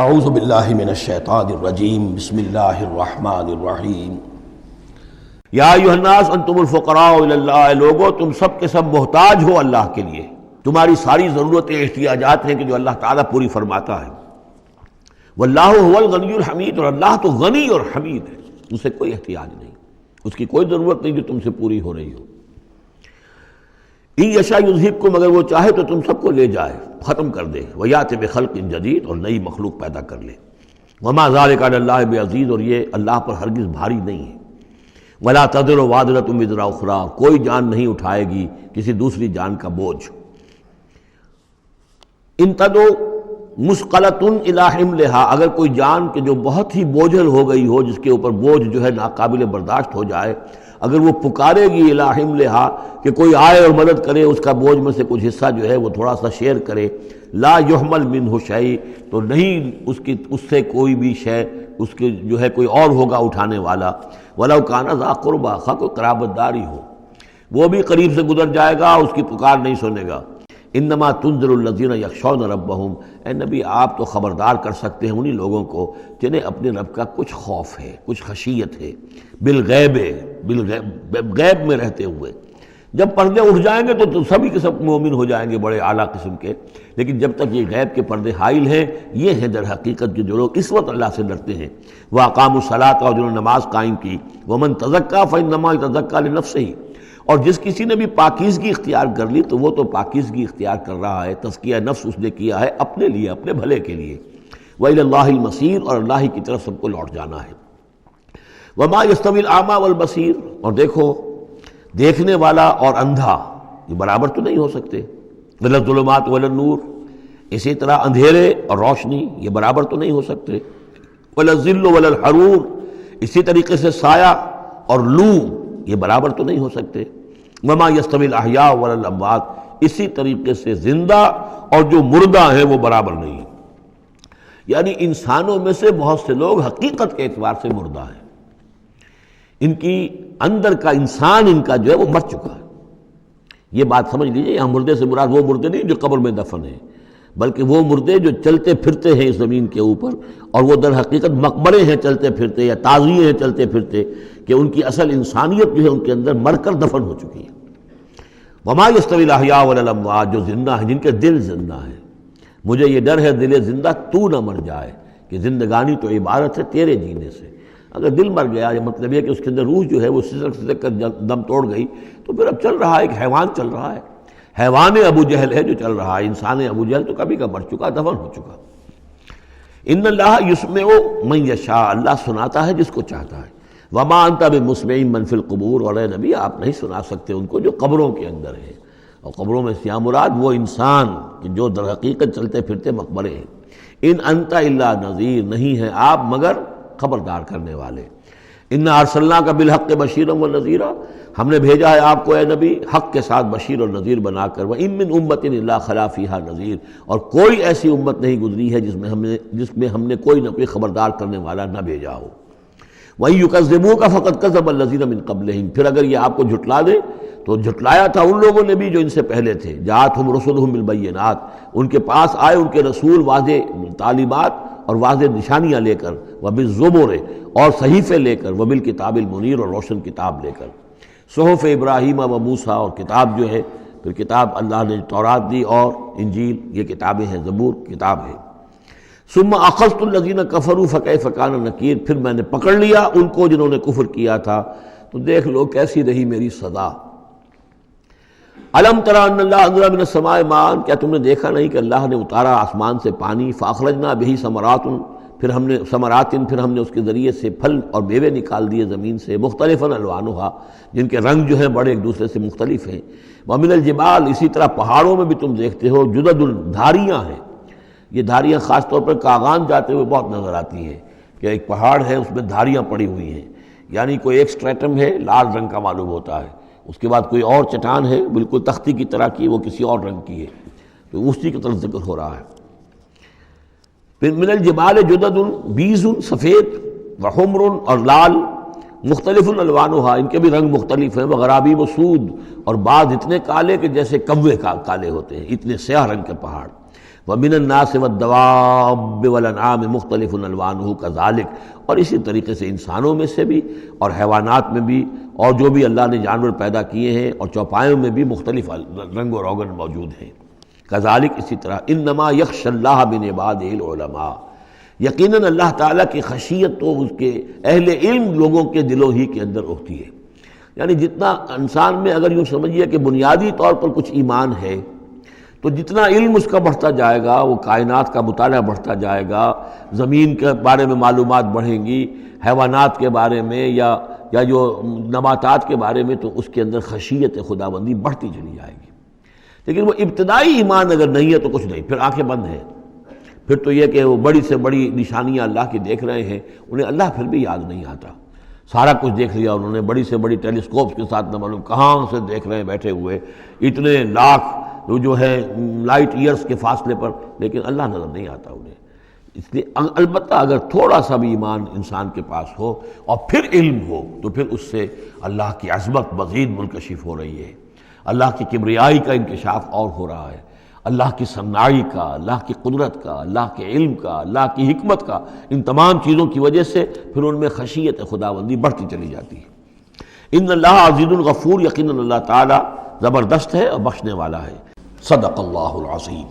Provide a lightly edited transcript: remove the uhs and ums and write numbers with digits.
اعوذ باللہ من الشیطان الرجیم بسم اللہ الرحمن الرحیم یا ایھا الناس انتم الفقراء الی اللہ، لوگو تم سب کے سب محتاج ہو اللہ کے لیے، تمہاری ساری ضرورتیں احتیاجات ہیں کہ جو اللہ تعالیٰ پوری فرماتا ہے۔ واللہ هو الغنی الحمید، اور اللہ تو غنی اور حمید ہے، اسے کوئی احتیاج نہیں، اس کی کوئی ضرورت نہیں جو تم سے پوری ہو رہی ہو۔ ان یشاء یذہبکم، اگر وہ چاہے تو تم سب کو لے جائے، ختم کر دے، ویأتی بخلق جدید، اور نئی مخلوق پیدا کر لے۔ وما ذلک علی اللہ بعزیز، اور یہ اللہ پر ہرگز بھاری نہیں ہے۔ ولا تزر وازرۃ وزر اخری، کوئی جان نہیں اٹھائے گی کسی دوسری جان کا بوجھ۔ ان تدع مثقلۃ الی حملھا، اگر کوئی جان کہ جو بہت ہی بوجھل ہو گئی ہو، جس کے اوپر بوجھ جو ہے ناقابل برداشت ہو جائے، اگر وہ پکارے گی الی حملھا کہ کوئی آئے اور مدد کرے، اس کا بوجھ میں سے کچھ حصہ جو ہے وہ تھوڑا سا شیئر کرے، لا یحمل منہ شیء، تو نہیں اس سے کوئی بھی شے، اس کے جو ہے کوئی اور ہوگا اٹھانے والا۔ ولو کان ذا قربیٰ، خواہ کوئی قرابت داری ہو، وہ بھی قریب سے گزر جائے گا، اس کی پکار نہیں سنے گا۔ انما تنذر الذین یخشون ربہم، اے نبی آپ تو خبردار کر سکتے ہیں انہی لوگوں کو جنہیں اپنے رب کا کچھ خوف ہے، کچھ خشیت ہے، بالغیب، غیب میں رہتے ہوئے۔ جب پردے اٹھ جائیں گے تو سبھی کے سب مومن ہو جائیں گے، بڑے اعلیٰ قسم کے، لیکن جب تک یہ غیب کے پردے حائل ہیں، یہ ہیں در حقیقت جو لوگ اس وقت اللہ سے ڈرتے ہیں۔ وَأَقَامُوا الصَّلَاةَ، اور جنہوں نے نماز قائم کی۔ وَمَن تَزَكَّىٰ فَإِنَّمَا يَتَزَكَّىٰ لِنَفْسِهِ، اور جس کسی نے بھی پاکیزگی اختیار کر لی تو وہ تو پاکیزگی اختیار کر رہا ہے، تزکیہ نفس اس نے کیا ہے اپنے لیے، اپنے بھلے کے لیے۔ وَإِلَى اللَّهِ الْمَصِيرُ، اور اللہ ہی کی طرف سب کو لوٹ جانا ہے۔ وَمَا يَسْتَوِي الْأَعْمَىٰ وَالْبَصِيرُ، اور دیکھو دیکھنے والا اور اندھا یہ برابر تو نہیں ہو سکتے۔ وَلَا الظُّلُمَاتُ وَلَا النُّورُ، اسی طرح اندھیرے اور روشنی یہ برابر تو نہیں ہو سکتے۔ وَلَا الظِّلُّ وَلَا الْحَرُورُ، اسی طریقے سے سایہ اور لو یہ برابر تو نہیں ہو سکتے۔ وَمَا يَسْتَوِي الْأَحْيَاءُ وَلَا الْأَمْوَاتُ، اسی طریقے سے زندہ اور جو مردہ ہیں وہ برابر نہیں ہیں۔ یعنی انسانوں میں سے بہت سے لوگ حقیقت کے اعتبار سے مردہ ہیں، ان کی اندر کا انسان ان کا جو ہے وہ مر چکا ہے۔ یہ بات سمجھ لیجئے، یہاں مردے سے مراد وہ مردے نہیں جو قبر میں دفن ہیں، بلکہ وہ مردے جو چلتے پھرتے ہیں اس زمین کے اوپر، اور وہ در حقیقت مقبرے ہیں چلتے پھرتے، یا تعزیے ہیں چلتے پھرتے، کہ ان کی اصل انسانیت جو ہے ان کے اندر مر کر دفن ہو چکی ہے۔ وما یستوی الاحیاء ولا الاموات، جو زندہ ہیں، جن کے دل زندہ ہیں۔ مجھے یہ ڈر ہے دل زندہ تو نہ مر جائے، کہ زندگانی تو عبارت ہے تیرے جینے سے۔ اگر دل مر گیا، یہ مطلب یہ کہ اس کے اندر روح جو ہے وہ سسک کر دم توڑ گئی، تو پھر اب چل رہا ہے، ایک حیوان چل رہا ہے، حیوان ابو جہل ہے جو چل رہا ہے، انسان ابو جہل تو کبھی کا مر چکا، دفن ہو چکا۔ ان اللہ یسمع من یشاء، اللہ سناتا ہے جس کو چاہتا ہے۔ وما انت بمسمع من فی القبور، اور اے نبی آپ نہیں سنا سکتے ان کو جو قبروں کے اندر ہیں، اور قبروں میں سے مراد وہ انسان کہ جو در حقیقت چلتے پھرتے مقبرے ہیں۔ ان انت الا نذیر، نہیں ہے آپ مگر خبردار کرنے والے۔ انا ارسلناک بالحق بشیرا ونذیرا، ہم نے بھیجا ہے آپ کو اے نبی حق کے ساتھ بشیر اور نذیر بنا کر۔ وان من امۃ الا خلا فیہا نذیر، اور کوئی ایسی امت نہیں گزری ہے جس میں ہم نے کوئی نہ کوئی خبردار کرنے والا نہ بھیجا ہو۔ وَإِن يُكَذِّبُوكَ فَقَدْ كَذَّبَ الَّذِينَ مِن قَبْلِهِمْ، پھر اگر یہ آپ کو جھٹلا دے تو جھٹلایا تھا ان لوگوں نے بھی جو ان سے پہلے تھے۔ جاءتہم رسلہم بالبینات، ان کے پاس آئے ان کے رسول واضح تعلیمات اور واضح نشانیاں لے کر، وبالزبر، اور صحیفے لے کر، وبالکتاب المنیر، اور روشن کتاب لے کر۔ صحف ابراہیم و موسیٰ، اور کتاب جو ہے پھر کتاب اللہ نے تورات دی اور انجیل، یہ کتابیں ہیں، زبور کتاب ہے۔ ثم اخذت الذین کفروا فکیف کان نکیر، پھر میں نے پکڑ لیا ان کو جنہوں نے کفر کیا تھا، تو دیکھ لو کیسی رہی میری سزا۔ الم تری ان اللہ انزل من السماء ماء، کیا تم نے دیکھا نہیں کہ اللہ نے اتارا آسمان سے پانی، فاخرجنا بہ ثمرات، پھر ہم نے اس کے ذریعے سے پھل اور میوے نکال دیے زمین سے، مختلفا الوانھا، جن کے رنگ جو ہیں بڑے ایک دوسرے سے مختلف ہیں۔ ومن الجبال، اسی طرح پہاڑوں میں بھی تم دیکھتے ہو، جدد، دھاریاں ہیں۔ یہ دھاریاں خاص طور پر کاغان جاتے ہوئے بہت نظر آتی ہیں، کہ ایک پہاڑ ہے اس میں دھاریاں پڑی ہوئی ہیں، یعنی کوئی ایک سٹریٹم ہے لال رنگ کا معلوم ہوتا ہے، اس کے بعد کوئی اور چٹان ہے بالکل تختی کی طرح کی، وہ کسی اور رنگ کی ہے، تو اسی کی طرف ذکر ہو رہا ہے۔ پھر من الجبال جدد، بیض، سفید، وحمر، اور لال، مختلف الوانھا، ان کے بھی رنگ مختلف ہیں، وغرابیب سود، اور بعض اتنے کالے کہ جیسے کوے کالے ہوتے ہیں، اتنے سیاہ رنگ کے پہاڑ۔ وَمِنَ النَّاسِ وَالدَّوَابِّ وَالْأَنْعَامِ مُخْتَلِفٌ أَلْوَانُهُ كَذَلِكَ، اور اسی طریقے سے انسانوں میں سے بھی اور حیوانات میں بھی، اور جو بھی اللہ نے جانور پیدا کیے ہیں اور چوپایوں میں بھی مختلف رنگ و روغن موجود ہیں۔ کذالک، اسی طرح، انما یخشی اللہ من عبادہ العلماء، یقیناً اللہ تعالیٰ کی خشیت تو اس کے اہل علم لوگوں کے دلوں ہی کے اندر ہوتی ہے۔ یعنی جتنا انسان میں اگر یوں سمجھیے کہ بنیادی طور پر کچھ ایمان ہے، تو جتنا علم اس کا بڑھتا جائے گا، وہ کائنات کا مطالعہ بڑھتا جائے گا، زمین کے بارے میں معلومات بڑھیں گی، حیوانات کے بارے میں یا جو نباتات کے بارے میں، تو اس کے اندر خشیت خداوندی بڑھتی چلی جائے گی۔ لیکن وہ ابتدائی ایمان اگر نہیں ہے تو کچھ نہیں، پھر آنکھیں بند ہیں، پھر تو یہ کہ وہ بڑی سے بڑی نشانیاں اللہ کی دیکھ رہے ہیں، انہیں اللہ پھر بھی یاد نہیں آتا۔ سارا کچھ دیکھ لیا انہوں نے، بڑی سے بڑی ٹیلیسکوپس کے ساتھ، نہ معلوم کہاں سے دیکھ رہے ہیں بیٹھے ہوئے، اتنے لاکھ جو ہے لائٹ ایئرس کے فاصلے پر، لیکن اللہ نظر نہیں آتا انہیں۔ اس لیے البتہ اگر تھوڑا سا بھی ایمان انسان کے پاس ہو اور پھر علم ہو، تو پھر اس سے اللہ کی عظمت مزید منکشف ہو رہی ہے، اللہ کی کبریائی کا انکشاف اور ہو رہا ہے، اللہ کی صناعی کا، اللہ کی قدرت کا، اللہ کے علم کا، اللہ کی حکمت کا، ان تمام چیزوں کی وجہ سے پھر ان میں خشیت خداوندی بڑھتی چلی جاتی ہے۔ ان اللہ عزیز الغفور، یقیناً اللہ تعالیٰ زبردست ہے اور بخشنے والا ہے۔ صدق اللہ العظیم۔